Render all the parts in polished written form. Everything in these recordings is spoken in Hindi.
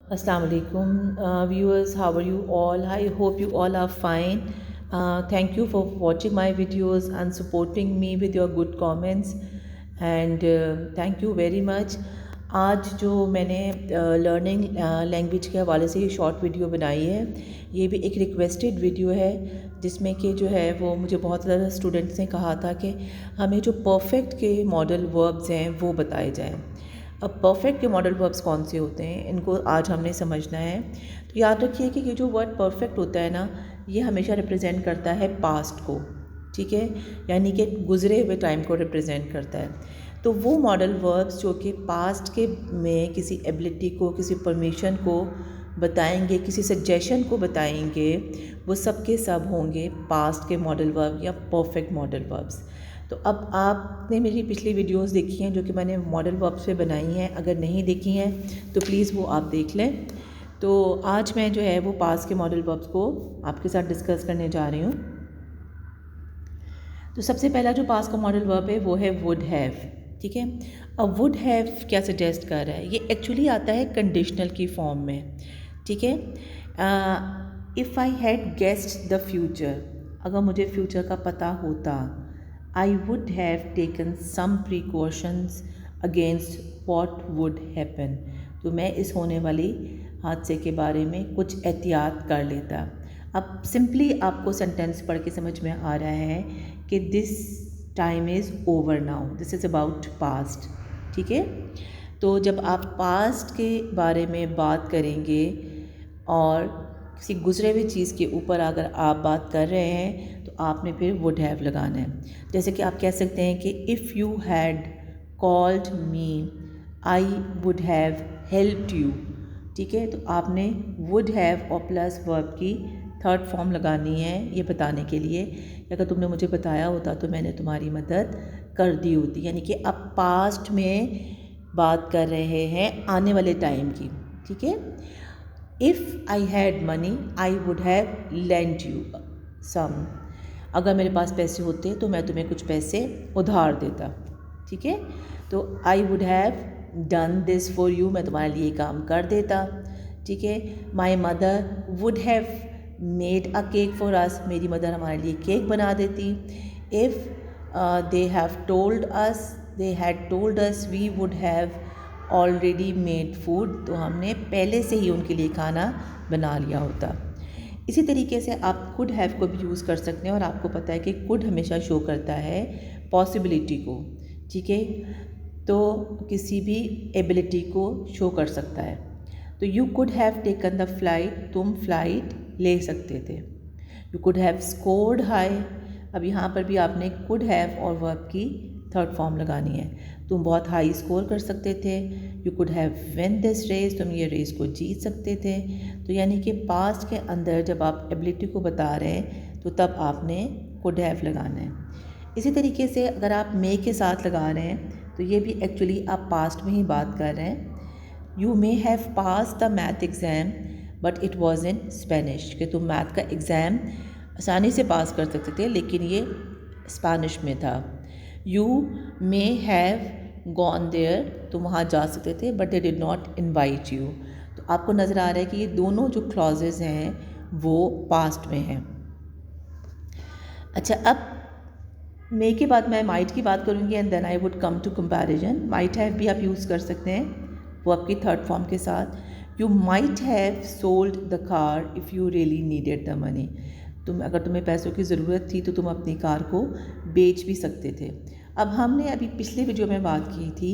Assalamu alaikum, viewers. How are you all? I hope you all are fine. Thank you for watching my videos and supporting me with your good comments. And thank you very much. आज जो मैंने लर्निंग लैंग्वेज के हवाले से ये शॉर्ट वीडियो बनाई है, ये भी एक रिक्वेस्टेड वीडियो है, जिसमें कि जो है वो मुझे बहुत ज़्यादा स्टूडेंट्स ने कहा था कि हमें जो परफेक्ट के मॉडल वर्ब्स हैं वो बताए जाएं। अब परफेक्ट के मॉडल वर्ब्स कौन से होते हैं, इनको आज हमने समझना है। तो याद रखिए कि ये जो वर्ड परफेक्ट होता है ना, ये हमेशा रिप्रेजेंट करता है पास्ट को, ठीक है, यानी कि गुज़रे हुए टाइम को रिप्रेजेंट करता है। तो वो मॉडल वर्ब्स जो कि पास्ट के में किसी एबिलिटी को, किसी परमिशन को बताएंगे, किसी सजेशन को बताएंगे, वो सब के सब होंगे पास्ट के मॉडल वर्ब या परफेक्ट मॉडल वर्ब्स। तो अब आपने मेरी पिछली वीडियोस देखी हैं जो कि मैंने मॉडल वर्ब्स पे बनाई हैं, अगर नहीं देखी हैं तो प्लीज़ वो आप देख लें। तो आज मैं जो है वो पास्ट के मॉडल वर्ब्स को आपके साथ डिस्कस करने जा रही हूँ। तो सबसे पहला जो पास्ट का मॉडल वर्ब है वो है वुड हैव, ठीक है। अब वुड हैव क्या सजेस्ट कर रहा है, ये एक्चुअली आता है कंडीशनल की फॉर्म में, ठीक है। If I had guessed the future, अगर मुझे फ्यूचर का पता होता, I would have taken some precautions against what would happen, तो मैं इस होने वाली हादसे के बारे में कुछ एहतियात कर लेता। अब सिंपली आपको सेंटेंस पढ़ के समझ में आ रहा है कि this time is over now, this is about past, ठीक है। तो जब आप पास्ट के बारे में बात करेंगे और किसी गुजरे हुए चीज़ के ऊपर अगर आप बात कर रहे हैं तो आपने फिर वुड हैव लगाना है। जैसे कि आप कह सकते हैं कि if you had called me I would have helped you, ठीक है। तो आपने वुड हैव और प्लस वर्ब की थर्ड फॉर्म लगानी है ये बताने के लिए, अगर तुमने मुझे बताया होता तो मैंने तुम्हारी मदद कर दी होती, यानी कि आप पास्ट में बात कर रहे हैं आने वाले टाइम की, ठीक है। If I had money I would have lent you some, अगर मेरे पास पैसे होते तो मैं तुम्हें कुछ पैसे उधार देता, ठीक है। तो I would have done this for you, मैं तुम्हारे लिए काम कर देता, ठीक है। My mother would have made a cake for us, मेरी मदर हमारे लिए केक बना देती। If they have told us, they had told us we would have already made food, तो हमने पहले से ही उनके लिए खाना बना लिया होता। इसी तरीके से आप कुड हैव को भी यूज़ कर सकते हैं, और आपको पता है कि कुड हमेशा शो करता है पॉसिबिलिटी को, ठीक है, तो किसी भी एबिलिटी को शो कर सकता है। तो you could have taken the flight, तुम फ्लाइट ले सकते थे। You could have scored high, अब यहाँ पर भी आपने कुड हैव और वर्ब की थर्ड फॉर्म लगानी है, तुम बहुत हाई स्कोर कर सकते थे। You could have win this race, तुम ये रेस को जीत सकते थे। तो यानी कि पास्ट के अंदर जब आप एबिलिटी को बता रहे हैं तो तब आपने कुड हैव लगाना है। इसी तरीके से अगर आप मे के साथ लगा रहे हैं तो ये भी एक्चुअली आप पास्ट में ही बात कर रहे हैं। You may have pass the math exam but it was in Spanish, कि तुम मैथ का एग्ज़ाम आसानी से पास कर सकते थे लेकिन ये स्पेनिश में था। You may have gone there, तुम वहाँ जा सकते थे but they did not invite you. तो आपको नज़र आ रहा है कि ये दोनों जो क्लॉजेज़ हैं वो पास्ट में हैं। अच्छा, अब मे के बाद मैं माइट की बात करूँगी and then I would come to comparison. Might have भी आप यूज़ कर सकते हैं वो आपकी थर्ड फॉर्म के साथ। You might have sold the car if you really needed the money, अगर तुम्हें पैसों की ज़रूरत थी तो तुम अपनी कार को बेच भी सकते थे। अब हमने अभी पिछले वीडियो में बात की थी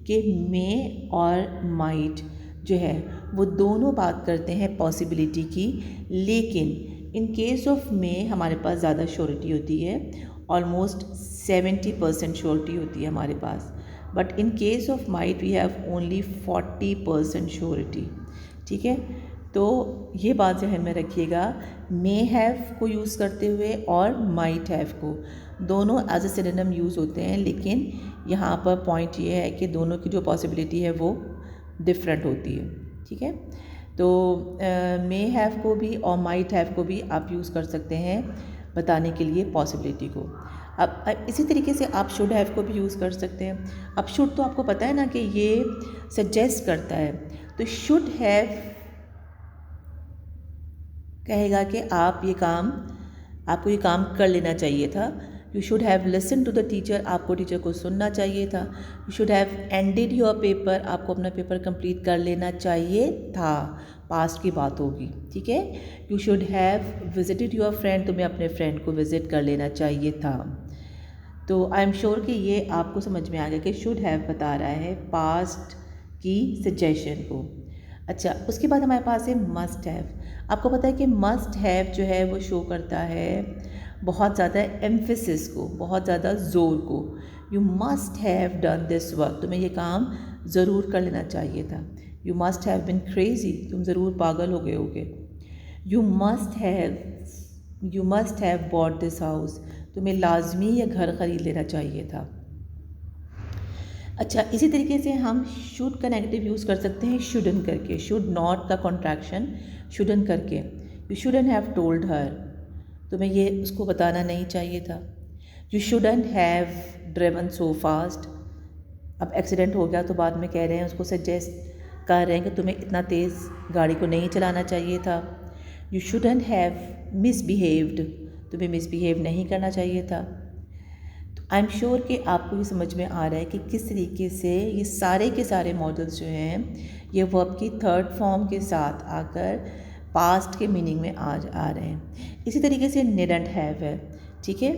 कि मे और माइट जो है वो दोनों बात करते हैं पॉसिबिलिटी की, लेकिन इन केस ऑफ मे हमारे पास ज़्यादा श्योरिटी होती है, ऑलमोस्ट 70% श्योरिटी होती है हमारे पास, but in case of might we have only 40% surety, ठीक है। तो ये बात जहन में रखिएगा, मे हैव को यूज़ करते हुए और माइट हैव को, दोनों एज ए सिनोनिम यूज़ होते हैं, लेकिन यहाँ पर पॉइंट ये है कि दोनों की जो पॉसिबिलिटी है वो डिफरेंट होती है, ठीक है। तो मे हैव को भी और माइट हैव को भी आप यूज़ कर सकते हैं बताने के लिए पॉसिबिलिटी को। अब इसी तरीके से आप शुड हैव को भी यूज़ कर सकते हैं। अब शुड तो आपको पता है ना कि ये सजेस्ट करता है, तो शुड हैव कहेगा कि आपको ये काम कर लेना चाहिए था। You should have listen to the teacher, आपको टीचर को सुनना चाहिए था। You should have ended your paper, आपको अपना पेपर कंप्लीट कर लेना चाहिए था। पास्ट की बात होगी, ठीक है। You should have visited your friend, तुम्हें अपने फ्रेंड को विज़िट कर लेना चाहिए था। तो आई एम श्योर कि ये आपको समझ में आ गया कि शुड हैव बता रहा है पास्ट की सजेशन को। अच्छा, उसके बाद हमारे पास है मस्ट हैव। आपको पता है कि मस्ट हैव जो है वो शो करता है बहुत ज़्यादा एम्फेसिस को, बहुत ज़्यादा ज़ोर को। You must have done this work, तुम्हें ये काम ज़रूर कर लेना चाहिए था। You must have been crazy, तुम ज़रूर पागल हो गए होगे। You must have bought this house, तुम्हें लाजमी ये घर ख़रीद लेना चाहिए था। अच्छा, इसी तरीके से हम शुड का नेगेटिव यूज़ कर सकते हैं शुडन करके। शुड नॉट का कॉन्ट्रैक्शन शुडन करके। You shouldn't have told her, तुम्हें ये उसको बताना नहीं चाहिए था। You shouldn't have driven so fast, अब एक्सीडेंट हो गया तो बाद में कह रहे हैं, उसको सजेस्ट कर रहे हैं कि तुम्हें इतना तेज़ गाड़ी को नहीं चलाना चाहिए था। यू शुडन हैव मिसबिहेव्ड, तुम्हें मिसबिहेव नहीं करना चाहिए था। आई एम श्योर कि आपको ये समझ में आ रहा है कि किस तरीके से ये सारे के सारे मॉडल्स जो हैं ये वर्ब की थर्ड फॉर्म के साथ आकर पास्ट के मीनिंग में आ रहे हैं। इसी तरीके से निडंट हैव है, ठीक है,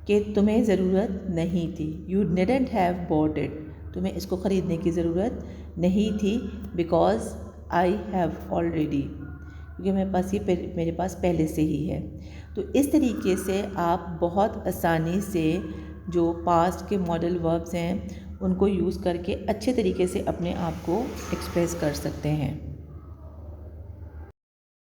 कि तुम्हें ज़रूरत नहीं थी। You needn't have bought it, तुम्हें इसको ख़रीदने की ज़रूरत नहीं थी। बिकॉज आई हैव ऑलरेडी, क्योंकि मेरे पास पहले से ही है। तो इस तरीके से आप बहुत आसानी से जो पास्ट के मॉडल वर्ब्स हैं उनको यूज़ करके अच्छे तरीके से अपने आप को एक्सप्रेस कर सकते हैं।